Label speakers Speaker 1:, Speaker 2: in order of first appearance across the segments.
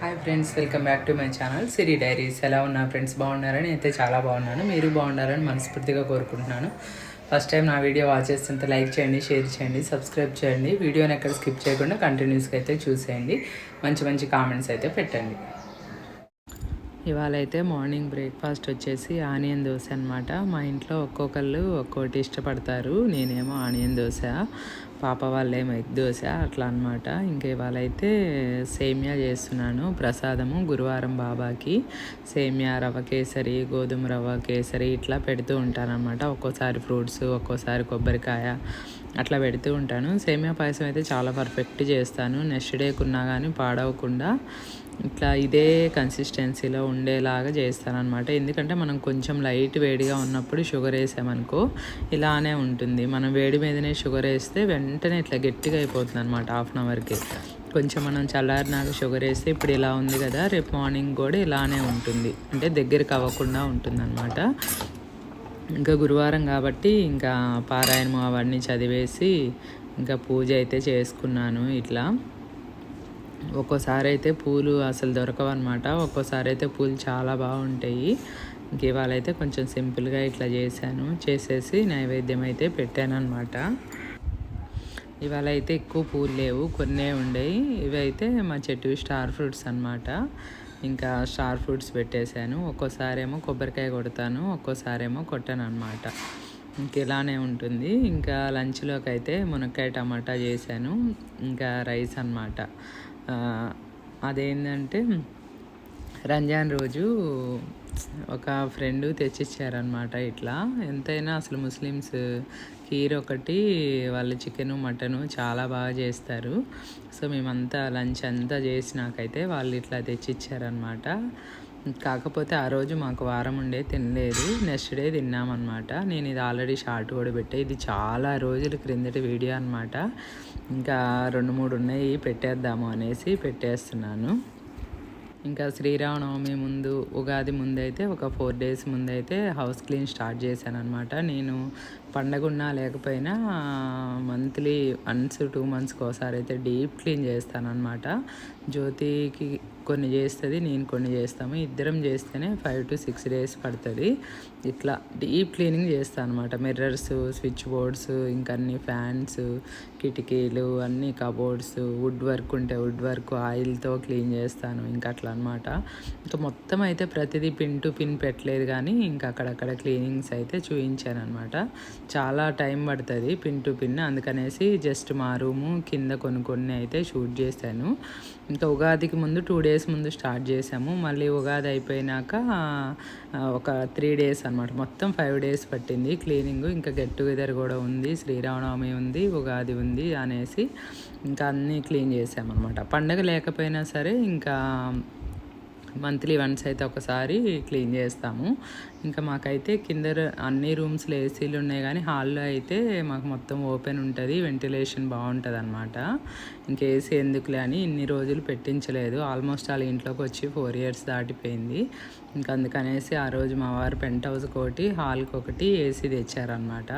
Speaker 1: Hi friends, welcome back to my channel Siri diaries. ఎలా ఉన్నా friends? బాగున్నారని అయితే చాలా బాగున్నాను. మీరు బాగున్నారని మనస్ఫూర్తిగా కోరుకుంటున్నాను. ఫస్ట్ టైం నా వీడియో వాచ్ చేస్తుంటే లైక్ చేయండి, షేర్ చేయండి, సబ్స్క్రైబ్ చేయండి. వీడియోని ఎక్కడ స్కిప్ చేయకుండా కంటిన్యూస్గా అయితే చూసేయండి. మంచి మంచి కామెంట్స్ అయితే పెట్టండి. ఇవాళ అయితే మార్నింగ్ బ్రేక్ఫాస్ట్ వచ్చేసి ఆనియన్ దోశ అనమాట. మా ఇంట్లో ఒక్కొక్కళ్ళు ఒక్కొక్కటి ఇష్టపడతారు. నేనేమో ఆనియన్ దోశ, పాప వాళ్ళేమో ఎగ్ దోశ, అట్లా అనమాట. ఇంకా ఇవాళ అయితే సేమియా చేస్తున్నాను ప్రసాదము. గురువారం బాబాకి సేమియా, రవ్వ కేసరి, గోధుమ రవ్వ కేసరి ఇట్లా పెడుతూ ఉంటానన్నమాట. ఒక్కోసారి ఫ్రూట్స్, ఒక్కోసారి కొబ్బరికాయ అట్లా పెడుతూ ఉంటాను. సేమియా పాయసం అయితే చాలా పర్ఫెక్ట్ చేస్తాను. నెక్స్ట్ డేకున్నా కానీ పాడవకుండా ఇట్లా ఇదే కన్సిస్టెన్సీలో ఉండేలాగా చేస్తానన్నమాట. ఎందుకంటే మనం కొంచెం లైట్ వేడిగా ఉన్నప్పుడు షుగర్ వేసామనుకో ఇలానే ఉంటుంది. మనం వేడి మీదనే షుగర్ వేస్తే వెంటనే ఇట్లా గట్టిగా అయిపోతుంది అనమాట. హాఫ్ అన్ అవర్కి కొంచెం మనం చల్లారినాక షుగర్ వేస్తే ఇప్పుడు ఇలా ఉంది కదా, రేపు మార్నింగ్ కూడా ఇలానే ఉంటుంది. అంటే దగ్గరికి అవ్వకుండా ఉంటుందన్నమాట. ఇంకా గురువారం కాబట్టి ఇంకా పారాయణము అవన్నీ చదివేసి ఇంకా పూజ అయితే చేసుకున్నాను. ఇట్లా ఒక్కోసారి అయితే పూలు అసలు దొరకవు అనమాట. ఒక్కోసారి అయితే పూలు చాలా బాగుంటాయి. ఇంక ఇవాళ అయితే కొంచెం సింపుల్గా ఇట్లా చేసేసి నైవేద్యం అయితే పెట్టాను అనమాట. ఇవాళ అయితే ఎక్కువ పూలు లేవు, కొన్నే ఉండేవి. ఇవి అయితే మా చెట్టు స్టార్ ఫ్రూట్స్ అనమాట. ఇంకా స్టార్ ఫ్రూట్స్ పెట్టేశాను. ఒక్కోసారి ఏమో కొబ్బరికాయ కొడతాను, ఒక్కోసారి ఏమో కొట్టాను అనమాట. ఇంక ఇలానే ఉంటుంది. ఇంకా లంచ్లోకి అయితే మునక్కాయ టమాటా చేశాను. ఇంకా రైస్ అనమాట. అదేంటంటే రంజాన్ రోజు ఒక ఫ్రెండు తెచ్చిచ్చారనమాట. ఇట్లా ఎంతైనా అసలు ముస్లిమ్స్ కీర్ ఒకటి, వాళ్ళు చికెను మటను చాలా బాగా చేస్తారు. సో మేమంతా లంచ్ అంతా చేసినాకైతే వాళ్ళు ఇట్లా తెచ్చిచ్చారనమాట. కాకపోతే ఆ రోజు మాకు వారం ఉండే తినలేదు, నెక్స్ట్ డే తిన్నామన్నమాట. నేను ఇది ఆల్రెడీ షార్ట్ కూడా పెట్టా. ఇది చాలా రోజుల క్రిందటి వీడియో అనమాట. ఇంకా 2-3 ఉన్నాయి, పెట్టేద్దాము అనేసి పెట్టేస్తున్నాను. ఇంకా శ్రీరామనవమి ముందు, ఉగాది ముందైతే ఒక 4 days ముందైతే హౌస్ క్లీన్ స్టార్ట్ చేశాను అనమాట. నేను పండగున్నా లేకపోయినా మంత్లీ 2 monthsకి ఒకసారి అయితే డీప్ క్లీన్ చేస్తాను అనమాట. జ్యోతికి కొన్ని చేస్తుంది, నేను కొన్ని చేస్తాము. ఇద్దరం చేస్తేనే 5 to 6 days పడుతుంది. ఇట్లా డీప్ క్లీనింగ్ చేస్తాను అనమాట. మిర్రర్స్, స్విచ్ బోర్డ్స్, ఇంకా అన్ని ఫ్యాన్స్, కిటికీలు, అన్ని కబోర్డ్స్, వుడ్ వర్క్ ఉంటే వుడ్ వర్క్ ఆయిల్తో క్లీన్ చేస్తాను. ఇంకా అట్లా అనమాట. ఇంకా మొత్తం అయితే ప్రతిదీ పిన్ టు పిన్ పెట్టలేదు, కానీ ఇంకా అక్కడక్కడ క్లీనింగ్స్ అయితే చూపించాను అనమాట. చాలా టైం పడుతుంది పిన్ టు పిన్, అందుకనేసి జస్ట్ మా రూము కింద కొన్ని అయితే షూట్ చేశాను. ఇంకా ఉగాదికి ముందు 2 days ముందు స్టార్ట్ చేసాము. మళ్ళీ ఉగాది అయిపోయినాక ఒక 3 days అనమాట. మొత్తం 5 days పట్టింది క్లీనింగ్. ఇంకా గెట్ టుగెదర్ కూడా ఉంది, శ్రీరామనవమి ఉంది, ఉగాది ఉంది అనేసి ఇంకా అన్నీ క్లీన్ చేసామన్నమాట. పండగ లేకపోయినా సరే ఇంకా మంత్లీ వన్స్ అయితే ఒకసారి క్లీన్ చేస్తాము. ఇంకా మాకైతే కింద అన్ని రూమ్స్లో ఏసీలు ఉన్నాయి, కానీ హాల్లో అయితే మాకు మొత్తం ఓపెన్ ఉంటుంది, వెంటిలేషన్ బాగుంటుంది అనమాట. ఇంక ఏసీ ఎందుకులే అని ఇన్ని రోజులు పెట్టించలేదు. ఆల్మోస్ట్ వాళ్ళ ఇంట్లోకి వచ్చి 4 years దాటిపోయింది. ఇంకా అందుకనేసి ఆ రోజు మా వారు పెంట్ హౌస్కి ఒకటి, హాల్కి ఒకటి ఏసీ తెచ్చారనమాట.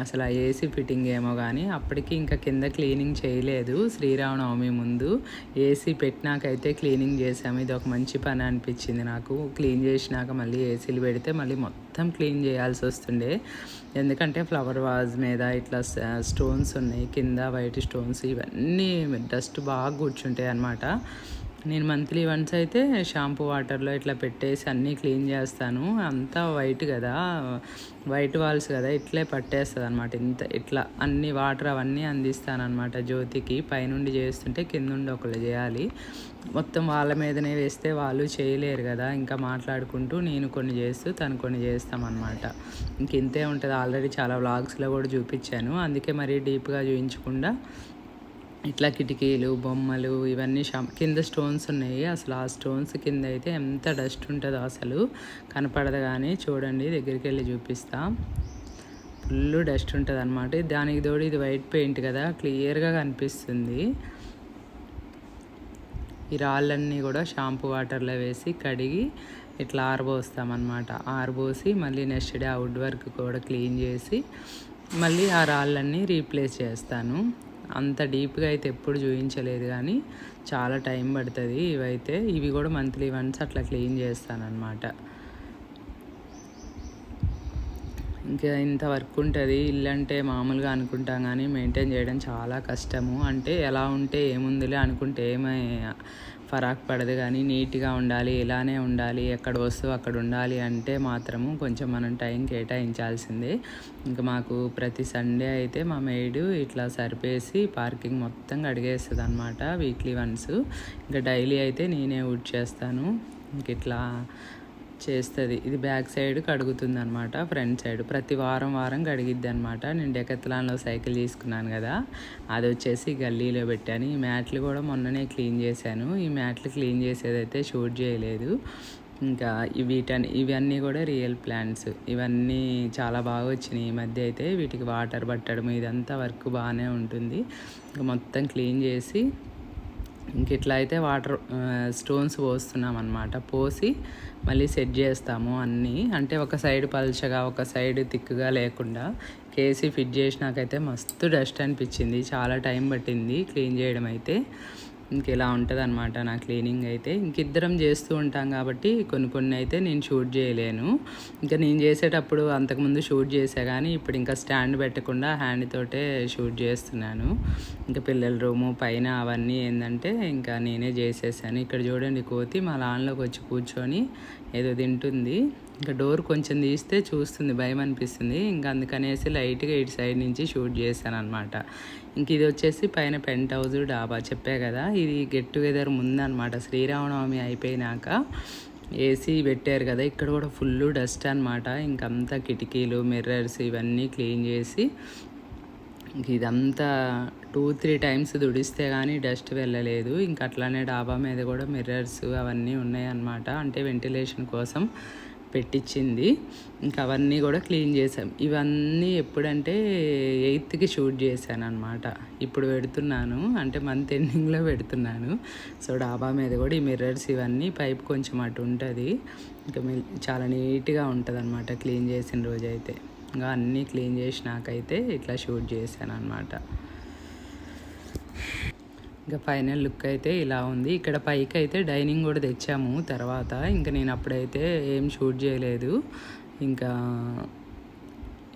Speaker 1: అసలు ఆ ఏసీ ఫిట్టింగ్ ఏమో కానీ అప్పటికి ఇంకా కింద క్లీనింగ్ చేయలేదు. శ్రీరామనవమి ముందు ఏసీ పెట్టినాకైతే క్లీనింగ్ చేసాము. ఇది ఒక మంచి పని అనిపించింది నాకు. క్లీన్ చేసినాక మళ్ళీ ఏసీలు పెడితే మళ్ళీ మొత్తం క్లీన్ చేయాల్సి వస్తుండే. ఎందుకంటే ఫ్లవర్ వాజ్ మీద ఇట్లా స్టోన్స్ ఉన్నాయి, కింద వైట్ స్టోన్స్, ఇవన్నీ డస్ట్ బాగా కూర్చుంటాయి అన్నమాట. నేను మంత్లీ వన్స్ అయితే షాంపూ వాటర్లో ఇట్లా పెట్టేసి అన్నీ క్లీన్ చేస్తాను. అంతా వైట్ కదా, వైట్ వాల్స్ కదా, ఇట్లే పట్టేస్తుంది అనమాట. ఇట్లా అన్ని వాటర్ అవన్నీ అందిస్తాను అనమాట జ్యోతికి. పైనుండి చేస్తుంటే కిందుండి ఒకళ్ళు చేయాలి. మొత్తం వాళ్ళ మీదనే వేస్తే వాళ్ళు చేయలేరు కదా. ఇంకా మాట్లాడుకుంటూ నేను కొన్ని చేస్తూ తను కొన్ని చేస్తామన్నమాట. ఇంక ఇంతే ఉంటుంది. ఆల్రెడీ చాలా వ్లాగ్స్లో కూడా చూపించాను, అందుకే మరీ డీప్గా చూపించకుండా ఇట్లా కిటికీలు, బొమ్మలు ఇవన్నీ కింద స్టోన్స్ ఉన్నాయి. అసలు ఆ స్టోన్స్ కింద అయితే ఎంత డస్ట్ ఉంటుందో అసలు కనపడదు. కానీ చూడండి, దగ్గరికి వెళ్ళి చూపిస్తా, ఫుల్ డస్ట్ ఉంటుంది అనమాట. దానికి తోడు ఇది వైట్ పెయింట్ కదా, క్లియర్గా కనిపిస్తుంది. ఈ రాళ్ళన్నీ కూడా షాంపూ వాటర్లో వేసి కడిగి ఇట్లా ఆరబోస్తామన్నమాట. ఆరబోసి మళ్ళీ నెక్స్ట్ డే ఆ వుడ్ వర్క్ కూడా క్లీన్ చేసి మళ్ళీ ఆ రాళ్ళన్నీ రీప్లేస్ చేస్తాను. అంత డీప్గా అయితే ఎప్పుడు చూపించలేదు, కానీ చాలా టైం పడుతుంది. ఇవి కూడా మంత్లీ వన్స్ అట్లా క్లీన్ చేస్తానన్నమాట. ఇంకా ఇంత వర్క్ ఉంటుంది. ఇల్లు అంటే మామూలుగా అనుకుంటాం, కానీ మెయింటైన్ చేయడం చాలా కష్టము. అంటే ఎలా ఉంటే ఏముందిలే అనుకుంటే ఏమీ ఫరాక్ పడదు, కానీ నీట్గా ఉండాలి, ఇలానే ఉండాలి, ఎక్కడ వస్తువు అక్కడ ఉండాలి అంటే మాత్రము కొంచెం మనం టైం కేటాయించాల్సిందే. ఇంకా మాకు ప్రతి సండే అయితే మా మెయిడ్ ఇట్లా సరిపేసి పార్కింగ్ మొత్తం కడిగేస్తుంది అనమాట, వీక్లీ వన్స్. ఇంకా డైలీ అయితే నేనే వుడ్ చేస్తాను. ఇంక ఇట్లా చేస్తుంది. ఇది బ్యాక్ సైడ్ కడుగుతుంది అనమాట, ఫ్రంట్ సైడ్ ప్రతి వారం కడిగిద్ది అనమాట. నేను డెకత్లాన్లో సైకిల్ తీసుకున్నాను కదా, అది వచ్చేసి గల్లీలో పెట్టాను. ఈ మ్యాట్లు కూడా మొన్ననే క్లీన్ చేశాను. ఈ మ్యాట్లు క్లీన్ చేసేదైతే షూట్ చేయలేదు. ఇంకా ఇవన్నీ కూడా రియల్ ప్లాంట్స్. ఇవన్నీ చాలా బాగా వచ్చినాయి ఈ మధ్య అయితే. వీటికి వాటర్ పట్టడం ఇదంతా వర్క్ బాగానే ఉంటుంది. ఇంకా మొత్తం క్లీన్ చేసి ఇంక ఇట్లా అయితే వాటర్ స్టోన్స్ పోస్తున్నాం అన్నమాట. పోసి మళ్ళీ సెట్ చేస్తాము అన్నీ. అంటే ఒక సైడ్ పల్చగా ఒక సైడ్ థిక్గా లేకుండా కేసీ ఫిట్ చేసినాకైతే మస్తు డస్ట్ అనిపించింది. చాలా టైం పట్టింది క్లీన్ చేయడం అయితే. ఇంక ఇలా ఉంటుంది అనమాట నా క్లీనింగ్ అయితే. ఇంకిద్దరం చేస్తూ ఉంటాం కాబట్టి కొన్ని అయితే నేను షూట్ చేయలేను. ఇంకా నేను చేసేటప్పుడు అంతకుముందు షూట్ చేసా, కానీ ఇప్పుడు ఇంకా స్టాండ్ పెట్టకుండా హ్యాండ్ తోటే షూట్ చేస్తున్నాను. ఇంకా పిల్లల రూము పైన అవన్నీ ఏంటంటే ఇంకా నేనే చేసేసాను. ఇక్కడ చూడండి కోతి మా లాన్లోకి వచ్చి కూర్చొని ఏదో తింటుంది. ఇంకా డోర్ కొంచెం తీస్తే చూస్తుంది, భయం అనిపిస్తుంది. ఇంకా అందుకనేసి లైట్గా ఇటు సైడ్ నుంచి షూట్ చేశాను అనమాట. ఇంక ఇది వచ్చేసి పైన పెంట్ హౌస్ డాబా చెప్పా కదా, ఇది గెట్ టుగెదర్ ముందనమాట. శ్రీరామనవమి అయిపోయినాక ఏసీ పెట్టారు కదా, ఇక్కడ కూడా ఫుల్ డస్ట్ అనమాట. ఇంకంతా కిటికీలు మిర్రర్స్ ఇవన్నీ క్లీన్ చేసి ఇంక ఇదంతా 2-3 టైమ్స్ దుడిస్తే కానీ డస్ట్ వెళ్ళలేదు. ఇంకా అట్లానే డాబా మీద కూడా మిర్రర్స్ అవన్నీ ఉన్నాయన్నమాట, అంటే వెంటిలేషన్ కోసం పెట్టించింది. ఇంకా అవన్నీ కూడా క్లీన్ చేసాం. ఇవన్నీ ఎప్పుడంటే 8th షూట్ చేశాను అనమాట. ఇప్పుడు పెడుతున్నాను, అంటే మంత్ ఎండింగ్లో పెడుతున్నాను. సో డాబా మీద కూడా ఈ మిర్రర్స్ ఇవన్నీ పైప్ కొంచెం అటు ఉంటుంది. ఇంకా చాలా నీట్గా ఉంటుంది అనమాట క్లీన్ చేసిన రోజైతే. ఇంకా అన్నీ క్లీన్ చేసినాకైతే ఇట్లా షూట్ చేశాను అనమాట. ఇంకా ఫైనల్ లుక్ అయితే ఇలా ఉంది. ఇక్కడ పైకి అయితే డైనింగ్ కూడా తెచ్చాము తర్వాత. ఇంకా నేను అప్పుడైతే ఏం షూట్ చేయలేదు. ఇంకా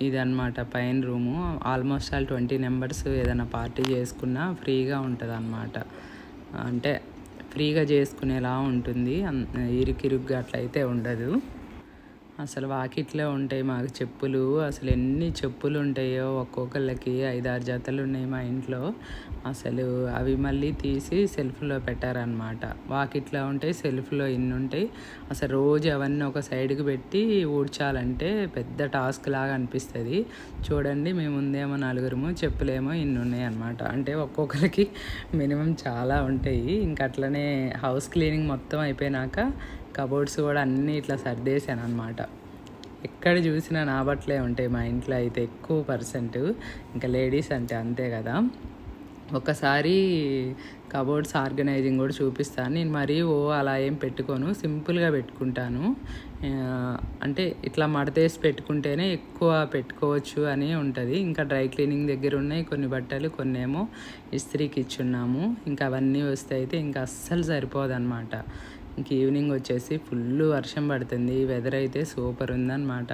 Speaker 1: ఇదన్నమాట పైన రూము. ఆల్మోస్ట్ 20 మెంబర్స్ ఏదైనా పార్టీ చేసుకున్నా ఫ్రీగా ఉంటుంది అన్నమాట. అంటే ఫ్రీగా చేసుకునేలా ఉంటుంది, ఇరుకిరుగ్గా అట్లయితే ఉండదు. అసలు వాకిట్లో ఉంటాయి మాకు చెప్పులు. అసలు ఎన్ని చెప్పులు ఉంటాయో, ఒక్కొక్కళ్ళకి 5-6 జతలు ఉన్నాయి మా ఇంట్లో. అసలు అవి మళ్ళీ తీసి సెల్ఫ్లో పెట్టారనమాట. వాకిట్లో ఉంటాయి, సెల్ఫ్లో ఇన్ని ఉంటాయి. అసలు రోజు అవన్నీ ఒక సైడ్కి పెట్టి ఊడ్చాలంటే పెద్ద టాస్క్ లాగా అనిపిస్తుంది. చూడండి మేము ముందేమో 4 చెప్పులేమో ఇన్ని ఉన్నాయి అనమాట. అంటే ఒక్కొక్కరికి మినిమం చాలా ఉంటాయి. ఇంక అట్లనే హౌస్ క్లీనింగ్ మొత్తం అయిపోయినాక కబోర్డ్స్ కూడా అన్నీ ఇట్లా సర్దేశాను అనమాట. ఎక్కడ చూసినా నా బట్టలే ఉంటాయి మా ఇంట్లో అయితే ఎక్కువ పర్సెంట్. ఇంకా లేడీస్ అంటే అంతే కదా. ఒకసారి కబోర్డ్స్ ఆర్గనైజింగ్ కూడా చూపిస్తాను. నేను మరీ అలా ఏం పెట్టుకోను, సింపుల్గా పెట్టుకుంటాను. అంటే ఇట్లా మడతేసి పెట్టుకుంటేనే ఎక్కువ పెట్టుకోవచ్చు అని ఉంటుంది. ఇంకా డ్రై క్లీనింగ్ దగ్గర ఉన్నాయి కొన్ని బట్టలు, కొన్ని ఏమో ఇస్త్రీకి ఇచ్చున్నాము. ఇంకా అవన్నీ వస్తే అయితే ఇంకా అస్సలు సరిపోదన్నమాట. ఇంక ఈవినింగ్ వచ్చేసి ఫుల్ వర్షం పడుతుంది. వెదర్ అయితే సూపర్ ఉందన్నమాట.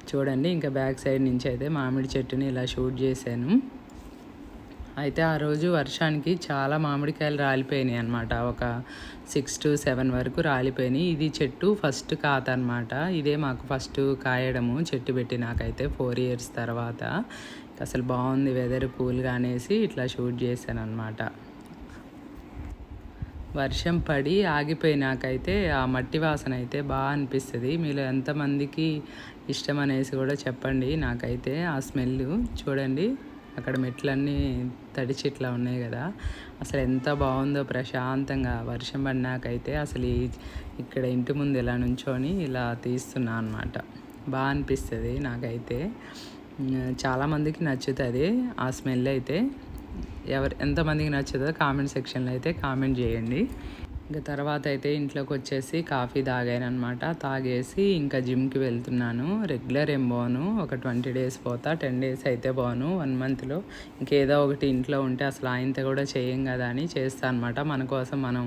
Speaker 1: చూడండి ఇంకా బ్యాక్ సైడ్ నుంచి అయితే మామిడి చెట్టుని ఇలా షూట్ చేశాను. అయితే ఆ రోజు వర్షానికి చాలా మామిడికాయలు రాలిపోయినాయి అనమాట. ఒక 6-7 వరకు రాలిపోయినాయి. ఇది చెట్టు ఫస్ట్ కాత అనమాట. ఇదే మాకు ఫస్ట్ కాయడము చెట్టు పెట్టి నాకైతే 4 years తర్వాత. అసలు బాగుంది వెదర్ కూల్గా అనేసి ఇట్లా షూట్ చేశాను అనమాట. వర్షం పడి ఆగిపోయినాకైతే ఆ మట్టి వాసన అయితే బాగా అనిపిస్తుంది. మీలో ఎంతమందికి ఇష్టం అనేసి కూడా చెప్పండి. నాకైతే ఆ స్మెల్ చూడండి, అక్కడ మెట్లన్నీ తడిచి ఇట్లా ఉన్నాయి కదా, అసలు ఎంత బాగుందో ప్రశాంతంగా. వర్షం పడినాకైతే అసలు ఇక్కడ ఇంటి ముందు ఇలా నుంచొని ఇలా తీస్తున్నా అనమాట. బాగా అనిపిస్తుంది నాకైతే. చాలామందికి నచ్చుతుంది ఆ స్మెల్ అయితే. ఎంతమందికి నచ్చుతుందో కామెంట్ సెక్షన్లో అయితే కామెంట్ చేయండి. ఇంక తర్వాత అయితే ఇంట్లోకి వచ్చేసి కాఫీ తాగానమాట. తాగేసి ఇంకా జిమ్‌కి వెళ్తున్నాను. రెగ్యులర్ ఏం పోను. ఒక 20 డేస్ పోతా. 10 డేస్ అయితే పోను. 1 మంత్‌లో ఇంకేదో ఒకటి ఇంట్లో ఉంటే అసలు ఆయనతో కూడా చేయం కదా అని చేస్తా అనమాట. మన కోసం మనం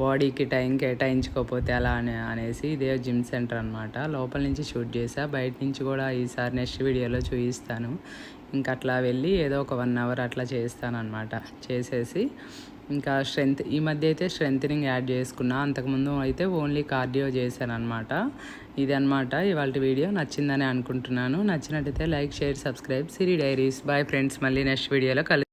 Speaker 1: బాడీకి టైం కేటాయించుకోకపోతే ఎలా అనేసి ఇదే జిమ్ సెంటర్ అనమాట. లోపల నుంచి షూట్ చేశా. బయట నుంచి కూడా ఈసారి నెక్స్ట్ వీడియోలో చూపిస్తాను. ఇంకా అట్లా వెళ్ళి ఏదో ఒక 1 అవర్ అట్లా చేస్తానన్నమాట. చేసేసి ఇంకా ఈ మధ్య అయితే స్ట్రెంథనింగ్ యాడ్ చేసుకున్నా. అంతకుముందు అయితే ఓన్లీ కార్డియో చేశానన్నమాట. ఇదన్నమాట ఇవాల్టి వీడియో. నచ్చిందని అనుకుంటున్నాను. నచ్చినట్టయితే లైక్, షేర్, సబ్స్క్రైబ్ సిరి డైరీస్. బాయ్ ఫ్రెండ్స్, మళ్ళీ నెక్స్ట్ వీడియోలో